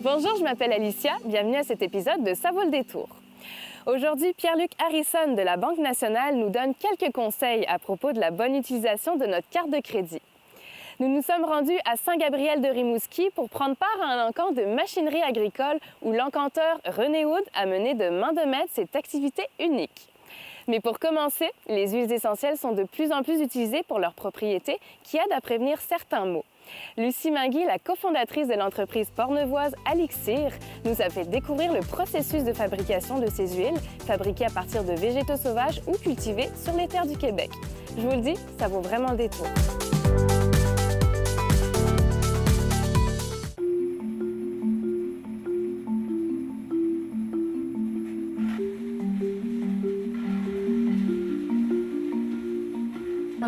Bonjour, je m'appelle Alicia, bienvenue à cet épisode de Ça vaut le détour. Aujourd'hui, Pierre-Luc Harrison de la Banque nationale nous donne quelques conseils à propos de la bonne utilisation de notre carte de crédit. Nous nous sommes rendus à Saint-Gabriel-de-Rimouski pour prendre part à un encamp de machinerie agricole où l'encanteur René Wood a mené de main de maître cette activité unique. Mais pour commencer, les huiles essentielles sont de plus en plus utilisées pour leurs propriétés qui aident à prévenir certains maux. Lucie Mingui, la cofondatrice de l'entreprise portnevoise Alixir, nous a fait découvrir le processus de fabrication de ces huiles, fabriquées à partir de végétaux sauvages ou cultivés sur les terres du Québec. Je vous le dis, ça vaut vraiment le détour.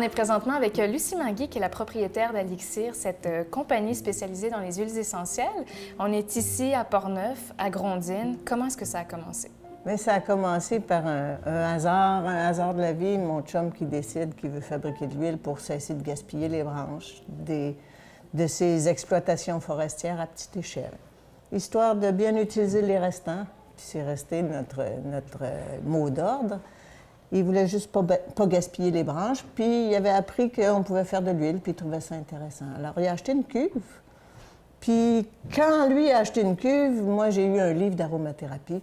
On est présentement avec Lucie Mingui, qui est la propriétaire d'Alixir, cette compagnie spécialisée dans les huiles essentielles. On est ici à Portneuf, à Grondines. Comment est-ce que ça a commencé? Bien, ça a commencé par un hasard de la vie. Mon chum qui décide qu'il veut fabriquer de l'huile pour cesser de gaspiller les branches de ses exploitations forestières à petite échelle. Histoire de bien utiliser les restants, puis c'est resté notre mot d'ordre. Il voulait juste pas gaspiller les branches, puis il avait appris qu'on pouvait faire de l'huile, puis il trouvait ça intéressant. Alors, il a acheté une cuve, puis quand lui a acheté une cuve, moi, j'ai eu un livre d'aromathérapie,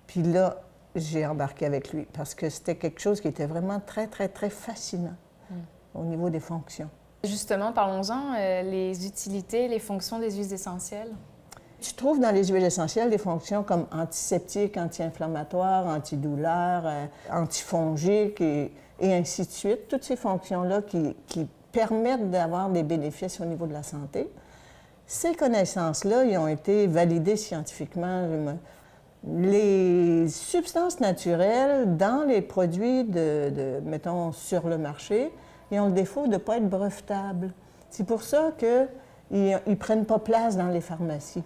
puis là, j'ai embarqué avec lui, parce que c'était quelque chose qui était vraiment très, très, très fascinant au niveau des fonctions. Justement, parlons-en, les utilités, les fonctions des huiles essentielles. Tu trouves dans les huiles essentielles des fonctions comme antiseptiques, anti-inflammatoires, antidouleurs, antifongiques et ainsi de suite. Toutes ces fonctions-là qui permettent d'avoir des bénéfices au niveau de la santé. Ces connaissances-là, ils ont été validées scientifiquement. Les substances naturelles dans les produits, mettons, sur le marché, ils ont le défaut de ne pas être brevetables. C'est pour ça qu'ils ne prennent pas place dans les pharmacies.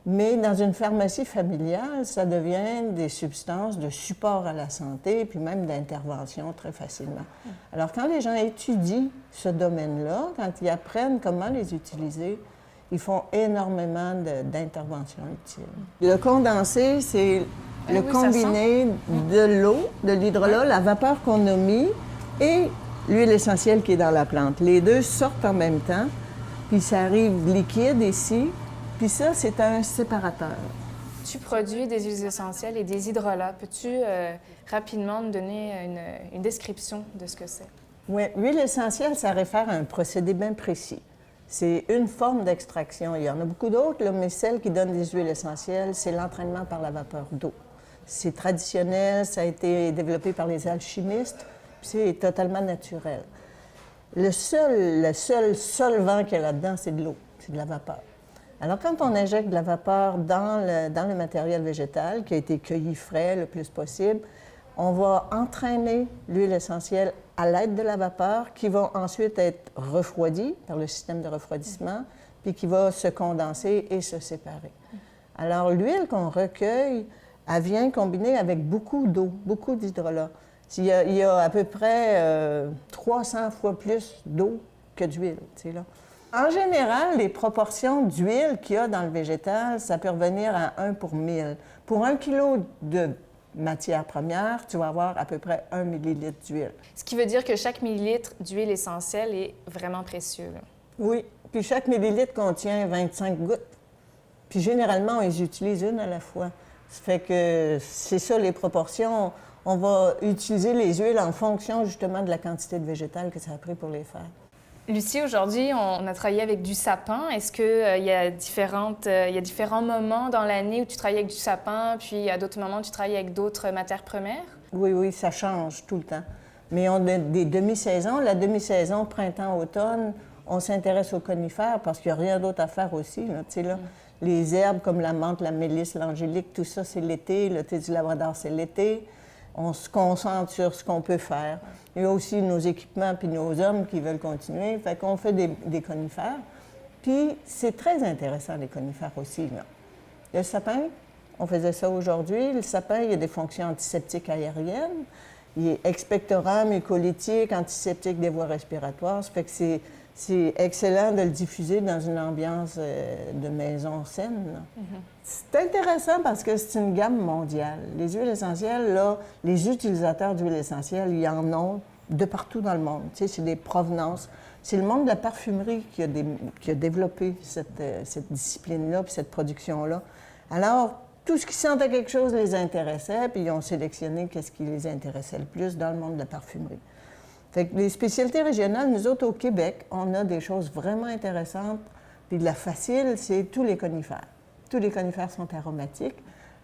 Mais dans une pharmacie familiale, ça devient des substances de support à la santé, puis même d'intervention très facilement. Alors, quand les gens étudient ce domaine-là, quand ils apprennent comment les utiliser, ils font énormément d'interventions utiles. Le condensé, c'est le combiné de l'eau, de l'hydrolat, la vapeur qu'on a mis et l'huile essentielle qui est dans la plante. Les deux sortent en même temps, puis ça arrive liquide ici. Puis ça, c'est un séparateur. Tu produis des huiles essentielles et des hydrolats. Peux-tu rapidement me donner une description de ce que c'est? Oui, l'huile essentielle, ça réfère à un procédé bien précis. C'est une forme d'extraction. Il y en a beaucoup d'autres, mais celle qui donne des huiles essentielles, c'est l'entraînement par la vapeur d'eau. C'est traditionnel, ça a été développé par les alchimistes, puis c'est totalement naturel. Le seul solvant qu'il y a là-dedans, c'est de l'eau, c'est de la vapeur. Alors, quand on injecte de la vapeur dans le matériel végétal, qui a été cueilli frais le plus possible, on va entraîner l'huile essentielle à l'aide de la vapeur, qui va ensuite être refroidie par le système de refroidissement, puis qui va se condenser et se séparer. Alors, l'huile qu'on recueille, elle vient combiner avec beaucoup d'eau, beaucoup d'hydrolat. Il y a à peu près 300 fois plus d'eau que d'huile, tu sais, là. En général, les proportions d'huile qu'il y a dans le végétal, ça peut revenir à 1 pour 1000. Pour 1 kilo de matière première, tu vas avoir à peu près 1 millilitre d'huile. Ce qui veut dire que chaque millilitre d'huile essentielle est vraiment précieux, là. Oui, puis chaque millilitre contient 25 gouttes. Puis généralement, on les utilise une à la fois. Ça fait que c'est ça les proportions. On va utiliser les huiles en fonction justement de la quantité de végétal que ça a pris pour les faire. Lucie, aujourd'hui, on a travaillé avec du sapin. Est-ce qu'il y a différents moments dans l'année où tu travailles avec du sapin, puis à d'autres moments où tu travailles avec d'autres matières premières? Oui, ça change tout le temps. Mais on a des demi-saisons. La demi-saison, printemps-automne, on s'intéresse aux conifères parce qu'il n'y a rien d'autre à faire aussi. Là. Tu sais, là, les herbes comme la menthe, la mélisse, l'angélique, tout ça, c'est l'été. Le thé du labrador, c'est l'été. On se concentre sur ce qu'on peut faire. Il y a aussi nos équipements puis nos hommes qui veulent continuer. Fait qu'on fait des conifères. Puis c'est très intéressant, les conifères aussi. Là. Le sapin, on faisait ça aujourd'hui. Le sapin, il y a des fonctions antiseptiques aériennes. Il est expectorant, mucolytique, antiseptique des voies respiratoires. Ça fait que c'est excellent de le diffuser dans une ambiance de maison saine. C'est intéressant parce que c'est une gamme mondiale. Les huiles essentielles, là, les utilisateurs d'huiles essentielles, il y en ont de partout dans le monde. Tu sais, c'est des provenances. C'est le monde de la parfumerie qui a développé cette discipline-là puis cette production-là. Alors, tout ce qui sentait quelque chose les intéressait, puis ils ont sélectionné qu'est-ce qui les intéressait le plus dans le monde de la parfumerie. Fait que les spécialités régionales, nous autres, au Québec, on a des choses vraiment intéressantes. Puis de la facile, c'est tous les conifères. Tous les conifères sont aromatiques.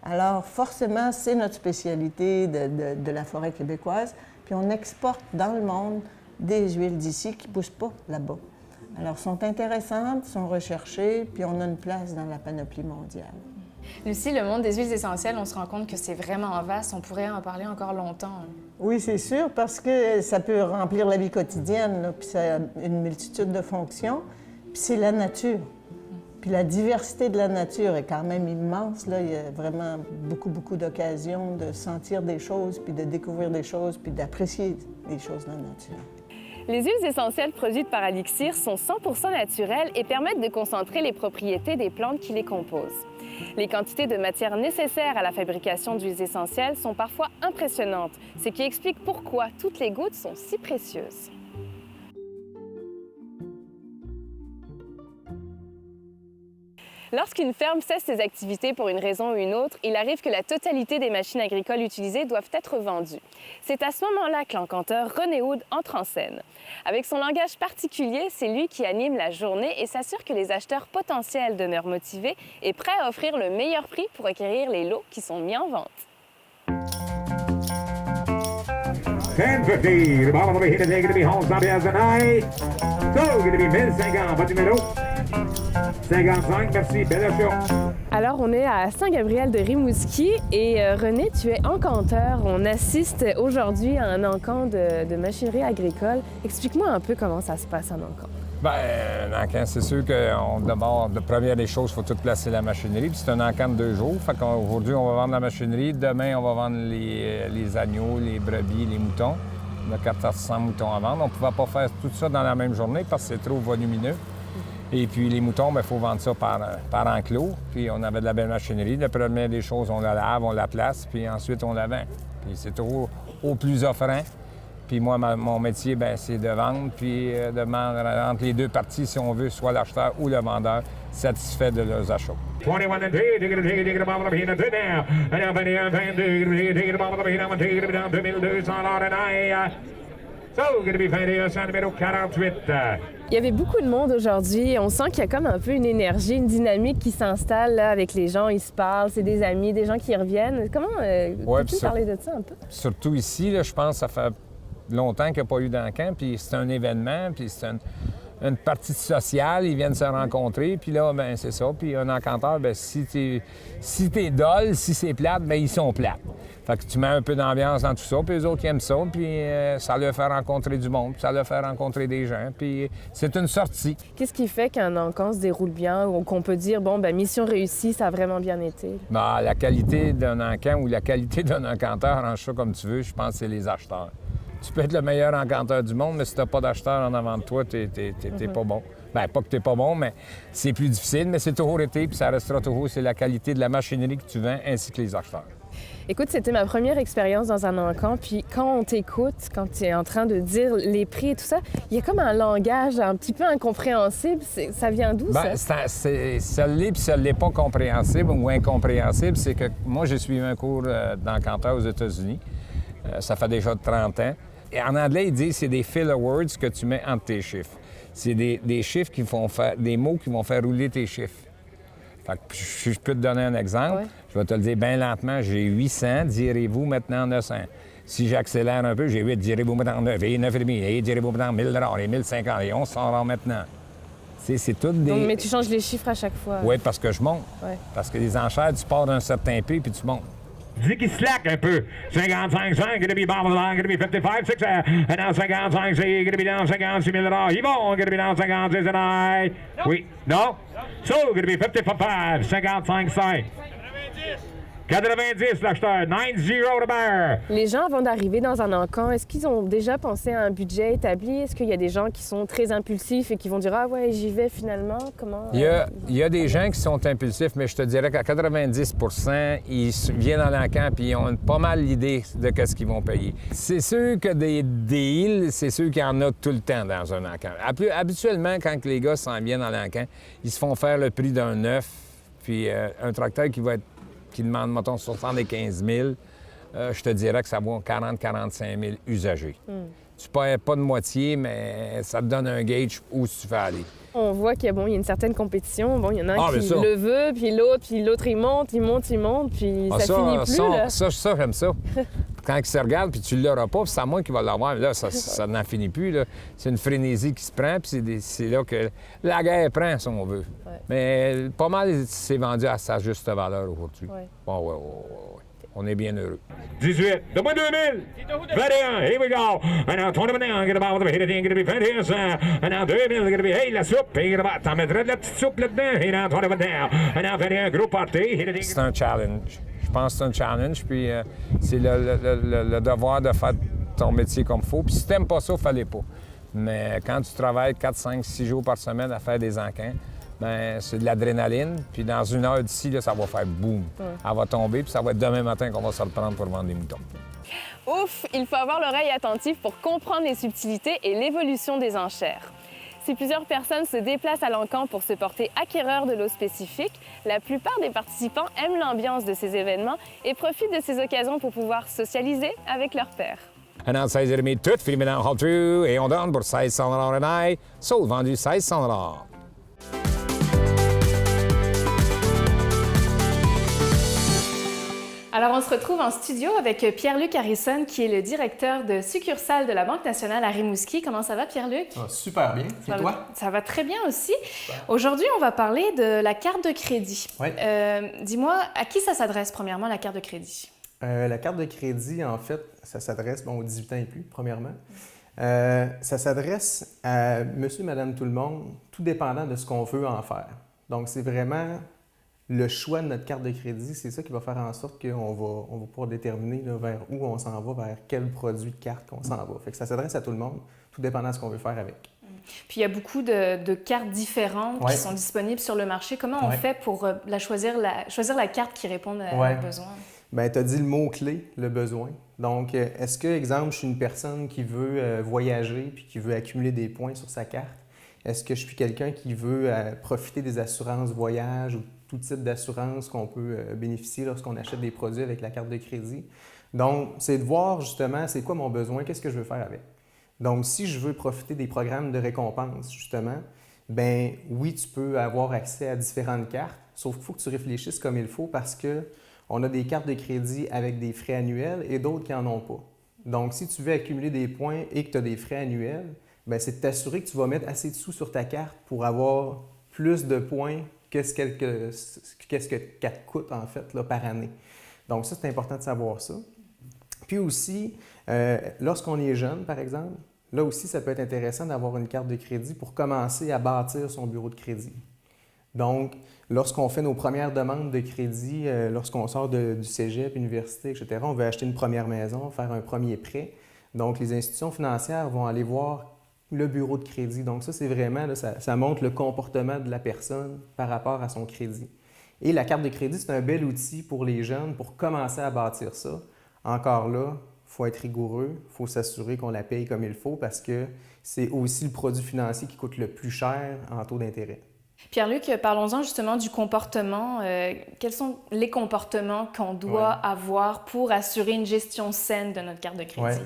Alors, forcément, c'est notre spécialité de la forêt québécoise. Puis on exporte dans le monde des huiles d'ici qui ne poussent pas là-bas. Alors, sont intéressantes, sont recherchées, puis on a une place dans la panoplie mondiale. Lucie, le monde des huiles essentielles, on se rend compte que c'est vraiment vaste. On pourrait en parler encore longtemps. Oui, c'est sûr, parce que ça peut remplir la vie quotidienne, là, puis ça a une multitude de fonctions. Puis c'est la nature. Puis la diversité de la nature est quand même immense. Là. Il y a vraiment beaucoup d'occasions de sentir des choses, puis de découvrir des choses, puis d'apprécier des choses dans la nature. Les huiles essentielles produites par Alixir sont 100% naturelles et permettent de concentrer les propriétés des plantes qui les composent. Les quantités de matières nécessaires à la fabrication d'huiles essentielles sont parfois impressionnantes, ce qui explique pourquoi toutes les gouttes sont si précieuses. Lorsqu'une ferme cesse ses activités pour une raison ou une autre, il arrive que la totalité des machines agricoles utilisées doivent être vendues. C'est à ce moment-là que l'encanteur René Hood entre en scène. Avec son langage particulier, c'est lui qui anime la journée et s'assure que les acheteurs potentiels demeurent motivés et prêts à offrir le meilleur prix pour acquérir les lots qui sont mis en vente. 10-50, le ball over here today going to be home zombie as a night. So, going to be 1050, votre numéro 55, merci, belle show. Alors, on est à Saint-Gabriel de Rimouski et René, tu es encanteur. On assiste aujourd'hui à un encamp de machinerie agricole. Explique-moi un peu comment ça se passe en encamp. Bien, un encamp, c'est sûr qu'on demande, de première des choses, il faut tout placer la machinerie. Puis c'est un encamp de 2 jours. Fait qu'aujourd'hui, on va vendre la machinerie. Demain, on va vendre les agneaux, les brebis, les moutons. On a 400 moutons à vendre. On ne pouvait pas faire tout ça dans la même journée parce que c'est trop volumineux. Et puis les moutons, il faut vendre ça par enclos. Puis on avait de la belle machinerie. La première des choses, on la lave, on la place, puis ensuite on la vend. Puis c'est au plus offrant. Puis moi, mon métier, c'est de vendre, puis de vendre entre les deux parties, si on veut, soit l'acheteur ou le vendeur, satisfait de leurs achats. 21 and 2, dig it ball over here, 2 now. And up in here, 22, dig it ball over here, I'm going to take it down 2200 and So, going to be 21 numéro 48. Il y avait beaucoup de monde aujourd'hui. On sent qu'il y a comme un peu une énergie, une dynamique qui s'installe là, avec les gens. Ils se parlent, c'est des amis, des gens qui reviennent. Comment peux-tu parler de ça un peu? Surtout ici, là, je pense que ça fait longtemps qu'il n'y a pas eu d'encamp, puis c'est un événement, puis c'est une partie sociale, ils viennent se rencontrer, puis là, c'est ça. Puis un encanteur, si t'es dol, si c'est plate, ils sont plates. Fait que tu mets un peu d'ambiance dans tout ça, puis eux autres, ils aiment ça, puis ça leur fait rencontrer du monde, puis ça leur fait rencontrer des gens, puis c'est une sortie. Qu'est-ce qui fait qu'un encamp se déroule bien, ou qu'on peut dire, mission réussie, ça a vraiment bien été? La qualité d'un encamp ou la qualité d'un encanteur, arrange ça comme tu veux, je pense que c'est les acheteurs. Tu peux être le meilleur encanteur du monde, mais si tu n'as pas d'acheteur en avant de toi, t'es pas bon. Pas que t'es pas bon, mais c'est plus difficile, mais c'est toujours été, puis ça restera toujours. C'est la qualité de la machinerie que tu vends, ainsi que les acheteurs. Écoute, c'était ma première expérience dans un encamp, puis quand on t'écoute, quand tu es en train de dire les prix et tout ça, il y a comme un langage un petit peu incompréhensible. Ça vient d'où, ça? Ça l'est, puis ça l'est pas compréhensible ou incompréhensible. C'est que moi, j'ai suivi un cours d'encanteur aux États-Unis. Ça fait déjà 30 ans. Et en anglais, ils disent que c'est des filler words que tu mets entre tes chiffres. C'est des chiffres qui vont faire, des mots qui vont faire rouler tes chiffres. Fait que je peux te donner un exemple. Ouais. Je vais te le dire bien lentement. J'ai 800, direz-vous maintenant 900. Si j'accélère un peu, j'ai 8, direz-vous maintenant 9, et 9,5, et direz-vous maintenant 1000 et 1050, et 1100 maintenant. C'est tout des... Donc, mais tu changes les chiffres à chaque fois. Oui, parce que je monte. Ouais. Parce que les enchères, tu pars d'un certain prix, puis tu montes. Dis qu'il slack un peu. 55, 5, going to be bottom of the line, going to be 55, 6, and now 55, c'est going to be down 56 000 $. Ils vont, going to be down 56 and Oui, non? So, going to be 55, 55, 5. 90, l'acheteur. 9-0 de Bear. Les gens, avant d'arriver dans un encan, est-ce qu'ils ont déjà pensé à un budget établi? Est-ce qu'il y a des gens qui sont très impulsifs et qui vont dire « Ah ouais, j'y vais finalement? » Comment? Il y a des gens qui sont impulsifs, mais je te dirais qu'à 90 ils viennent dans l'encan et ils ont pas mal l'idée de ce qu'ils vont payer. C'est sûr que des deals, c'est sûr qu'il y en a tout le temps dans un encan. Habituellement, quand les gars s'en viennent dans l'encan, ils se font faire le prix d'un neuf, puis un tracteur qui demande, mettons, 75 000, je te dirais que ça vaut 40-45 000 usagers. Tu payes pas de moitié, mais ça te donne un gauge où tu fais aller. On voit qu'il y a une certaine compétition. Bon, il y en a un qui ça. le veut, puis l'autre, il monte, puis ça finit plus, là. Ça, j'aime ça. Quand ils se regardent, puis tu ne l'auras pas, puis c'est à moi qui va l'avoir. Là, ça n'en finit plus, là. C'est une frénésie qui se prend, puis c'est là que la guerre prend, si on veut. Ouais. Mais pas mal, c'est vendu à sa juste valeur aujourd'hui. Ouais. Bon, ouais. On est bien heureux. 18, de moins 2000. 21, here we go. And now 20 now, get about the hit it, gonna be fantastic. And now 2000, gonna be, hey, la soupe, t'en mettrais de la petite soupe là-dedans. Et now 20 now. And now 21, gros party, hit it. C'est un challenge. Je pense que c'est un challenge, puis c'est le devoir de faire ton métier comme il faut. Puis si t'aimes pas ça, fallait pas. Mais quand tu travailles 4, 5, 6 jours par semaine à faire des encans, ben c'est de l'adrénaline. Puis dans une heure d'ici, là, ça va faire boum. Elle va tomber, puis ça va être demain matin qu'on va se reprendre pour vendre des moutons. Ouf, il faut avoir l'oreille attentive pour comprendre les subtilités et l'évolution des enchères. Si plusieurs personnes se déplacent à l'encan pour se porter acquéreurs de l'eau spécifique, la plupart des participants aiment l'ambiance de ces événements et profitent de ces occasions pour pouvoir socialiser avec leurs pairs. Un an de 16,5 tout, filmé dans le hall-through, et on donne pour 1600 $. Un sold, vendu 1600 $. Alors, on se retrouve en studio avec Pierre-Luc Harrison, qui est le directeur de succursale de la Banque nationale à Rimouski. Comment ça va, Pierre-Luc? Ah, super bien. Et toi? Ça va très bien aussi. Aujourd'hui, on va parler de la carte de crédit. Oui. Dis-moi, à qui ça s'adresse, premièrement, la carte de crédit? La carte de crédit, en fait, ça s'adresse aux 18 ans et plus, premièrement. Ça s'adresse à monsieur, madame, tout le monde, tout dépendant de ce qu'on veut en faire. Donc, c'est vraiment le choix de notre carte de crédit, c'est ça qui va faire en sorte qu'on va pouvoir déterminer là, vers où on s'en va, vers quel produit de carte qu'on s'en va. Fait que ça s'adresse à tout le monde, tout dépendant de ce qu'on veut faire avec. Puis il y a beaucoup de cartes différentes qui sont disponibles sur le marché. Comment on fait pour choisir la carte qui répond à nos besoins? Bien, tu as dit le mot-clé, le besoin. Donc, est-ce que, exemple, je suis une personne qui veut voyager puis qui veut accumuler des points sur sa carte? Est-ce que je suis quelqu'un qui veut profiter des assurances voyage ou tout type d'assurance qu'on peut bénéficier lorsqu'on achète des produits avec la carte de crédit? Donc, c'est de voir justement c'est quoi mon besoin, qu'est-ce que je veux faire avec. Donc, si je veux profiter des programmes de récompense, justement, bien oui, tu peux avoir accès à différentes cartes, sauf qu'il faut que tu réfléchisses comme il faut parce qu'on a des cartes de crédit avec des frais annuels et d'autres qui n'en ont pas. Donc, si tu veux accumuler des points et que tu as des frais annuels, bien, c'est de t'assurer que tu vas mettre assez de sous sur ta carte pour avoir plus de points que ce que carte coûte, en fait, là, par année. Donc, ça, c'est important de savoir ça. Puis aussi, lorsqu'on est jeune, par exemple, là aussi, ça peut être intéressant d'avoir une carte de crédit pour commencer à bâtir son bureau de crédit. Donc, lorsqu'on fait nos premières demandes de crédit, lorsqu'on sort du cégep, université, etc., on veut acheter une première maison, faire un premier prêt. Donc, les institutions financières vont aller voir le bureau de crédit. Donc, ça, c'est vraiment, là, ça montre le comportement de la personne par rapport à son crédit. Et la carte de crédit, c'est un bel outil pour les jeunes pour commencer à bâtir ça. Encore là, il faut être rigoureux, il faut s'assurer qu'on la paye comme il faut parce que c'est aussi le produit financier qui coûte le plus cher en taux d'intérêt. Pierre-Luc, parlons-en justement du comportement. Quels sont les comportements qu'on doit avoir pour assurer une gestion saine de notre carte de crédit? Ouais.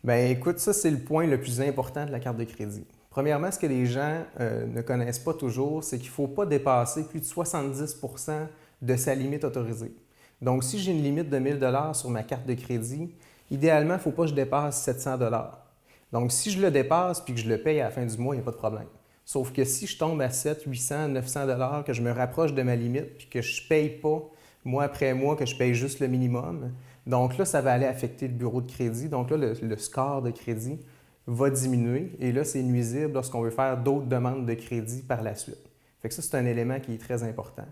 Bien, écoute, ça, c'est le point le plus important de la carte de crédit. Premièrement, ce que les gens ne connaissent pas toujours, c'est qu'il ne faut pas dépasser plus de 70 % de sa limite autorisée. Donc, si j'ai une limite de 1 000 $ sur ma carte de crédit, idéalement, il ne faut pas que je dépasse 700 $. Donc, si je le dépasse puis que je le paye à la fin du mois, il n'y a pas de problème. Sauf que si je tombe à 700, 800, 900 $, que je me rapproche de ma limite puis que je ne paye pas mois après mois, que je paye juste le minimum, donc là, ça va aller affecter le bureau de crédit. Donc là, le score de crédit va diminuer et là, c'est nuisible lorsqu'on veut faire d'autres demandes de crédit par la suite. Fait que ça, c'est un élément qui est très important.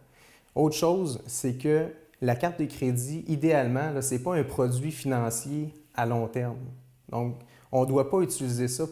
Autre chose, c'est que la carte de crédit, idéalement, ce n'est pas un produit financier à long terme. Donc, on ne doit pas utiliser ça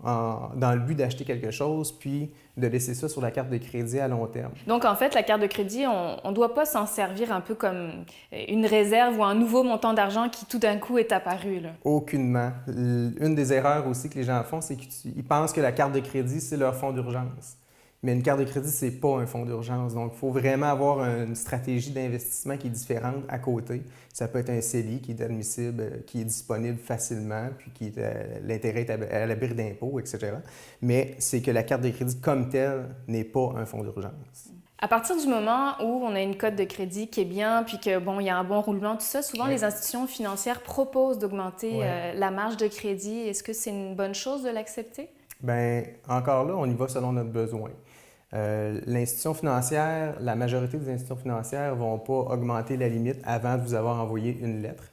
dans le but d'acheter quelque chose, puis de laisser ça sur la carte de crédit à long terme. Donc, en fait, la carte de crédit, on ne doit pas s'en servir un peu comme une réserve ou un nouveau montant d'argent qui, tout d'un coup, est apparu, là. Aucunement. Une des erreurs aussi que les gens font, c'est qu'ils pensent que la carte de crédit, c'est leur fonds d'urgence. Mais une carte de crédit, ce n'est pas un fonds d'urgence. Donc, il faut vraiment avoir une stratégie d'investissement qui est différente à côté. Ça peut être un CELI qui est admissible, qui est disponible facilement, puis l'intérêt est à l'abri d'impôts, etc. Mais c'est que la carte de crédit comme telle n'est pas un fonds d'urgence. À partir du moment où on a une cote de crédit qui est bien, puis que bon, il y a un bon roulement, tout ça, souvent les institutions financières proposent d'augmenter la marge de crédit. Est-ce que c'est une bonne chose de l'accepter? Bien, encore là, on y va selon notre besoin. L'institution financière, la majorité des institutions financières ne vont pas augmenter la limite avant de vous avoir envoyé une lettre.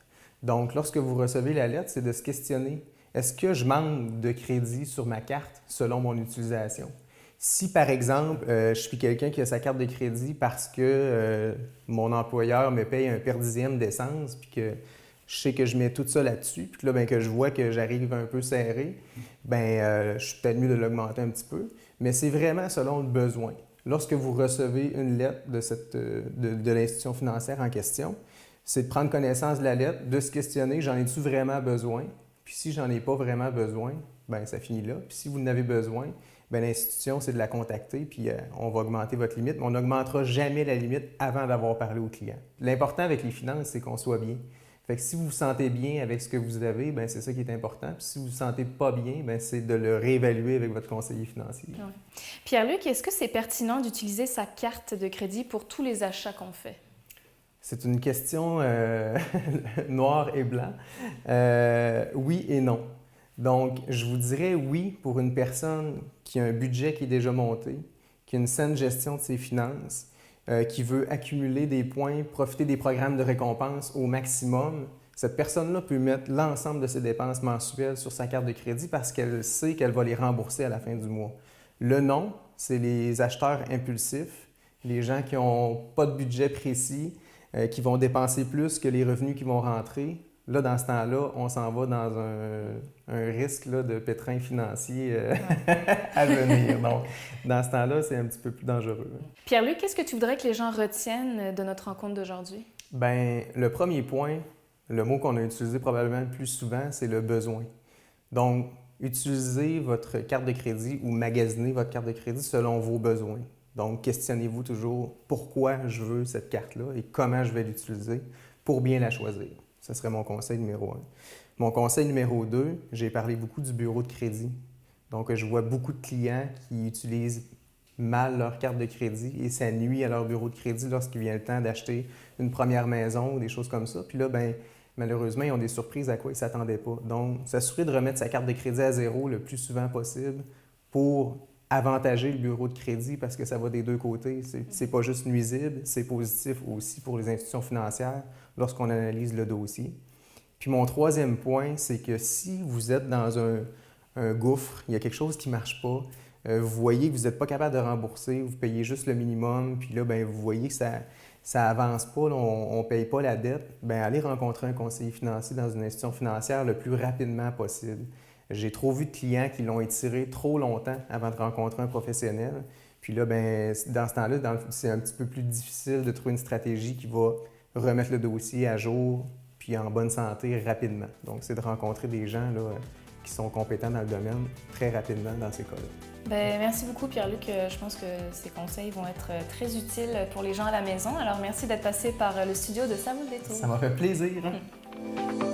Donc, lorsque vous recevez la lettre, c'est de se questionner, est-ce que je manque de crédit sur ma carte selon mon utilisation? Si, par exemple, je suis quelqu'un qui a sa carte de crédit parce que mon employeur me paye un per dixième d'essence, puis que je sais que je mets tout ça là-dessus, puis que là, bien, que je vois que j'arrive un peu serré, bien, je suis peut-être mieux de l'augmenter un petit peu. Mais c'est vraiment selon le besoin. Lorsque vous recevez une lettre de l'institution financière en question, c'est de prendre connaissance de la lettre, de se questionner, j'en ai-tu vraiment besoin? Puis si j'en ai pas vraiment besoin, bien, ça finit là. Puis si vous en avez besoin, bien, l'institution, c'est de la contacter, puis on va augmenter votre limite, mais on n'augmentera jamais la limite avant d'avoir parlé au client. L'important avec les finances, c'est qu'on soit bien. Fait que si vous vous sentez bien avec ce que vous avez, bien, c'est ça qui est important. Puis si vous ne vous sentez pas bien, bien, c'est de le réévaluer avec votre conseiller financier. Ouais. Pierre-Luc, est-ce que c'est pertinent d'utiliser sa carte de crédit pour tous les achats qu'on fait? C'est une question noir et blanc. Oui et non. Donc, je vous dirais oui pour une personne qui a un budget qui est déjà monté, qui a une saine gestion de ses finances, qui veut accumuler des points, profiter des programmes de récompense au maximum. Cette personne-là peut mettre l'ensemble de ses dépenses mensuelles sur sa carte de crédit parce qu'elle sait qu'elle va les rembourser à la fin du mois. Le non, c'est les acheteurs impulsifs, les gens qui n'ont pas de budget précis, qui vont dépenser plus que les revenus qui vont rentrer. Là, dans ce temps-là, on s'en va dans un risque là, de pétrin financier à venir. Donc, dans ce temps-là, c'est un petit peu plus dangereux. Pierre-Luc, qu'est-ce que tu voudrais que les gens retiennent de notre rencontre d'aujourd'hui? Bien, le premier point, le mot qu'on a utilisé probablement le plus souvent, c'est le besoin. Donc, utilisez votre carte de crédit ou magasinez votre carte de crédit selon vos besoins. Donc, questionnez-vous toujours pourquoi je veux cette carte-là et comment je vais l'utiliser pour bien la choisir. Ce serait mon conseil numéro 1. Mon conseil numéro 2, j'ai parlé beaucoup du bureau de crédit. Donc, je vois beaucoup de clients qui utilisent mal leur carte de crédit et ça nuit à leur bureau de crédit lorsqu'il vient le temps d'acheter une première maison ou des choses comme ça. Puis là, bien, malheureusement, ils ont des surprises à quoi ils ne s'attendaient pas. Donc, s'assurer de remettre sa carte de crédit à zéro le plus souvent possible pour avantager le bureau de crédit parce que ça va des deux côtés. C'est pas juste nuisible, c'est positif aussi pour les institutions financières lorsqu'on analyse le dossier. Puis mon troisième point, c'est que si vous êtes dans un gouffre, il y a quelque chose qui ne marche pas, vous voyez que vous n'êtes pas capable de rembourser, vous payez juste le minimum, puis là, bien, vous voyez que ça n'avance pas, là, on ne paye pas la dette, bien, allez rencontrer un conseiller financier dans une institution financière le plus rapidement possible. J'ai trop vu de clients qui l'ont étiré trop longtemps avant de rencontrer un professionnel. Puis là, bien, dans ce temps-là, c'est un petit peu plus difficile de trouver une stratégie qui va remettre le dossier à jour puis en bonne santé rapidement. Donc, c'est de rencontrer des gens là, qui sont compétents dans le domaine très rapidement dans ces cas-là. Bien, merci beaucoup, Pierre-Luc. Je pense que ces conseils vont être très utiles pour les gens à la maison. Alors, merci d'être passé par le studio de Ça vaut le détour. Ça m'a fait plaisir. Hein?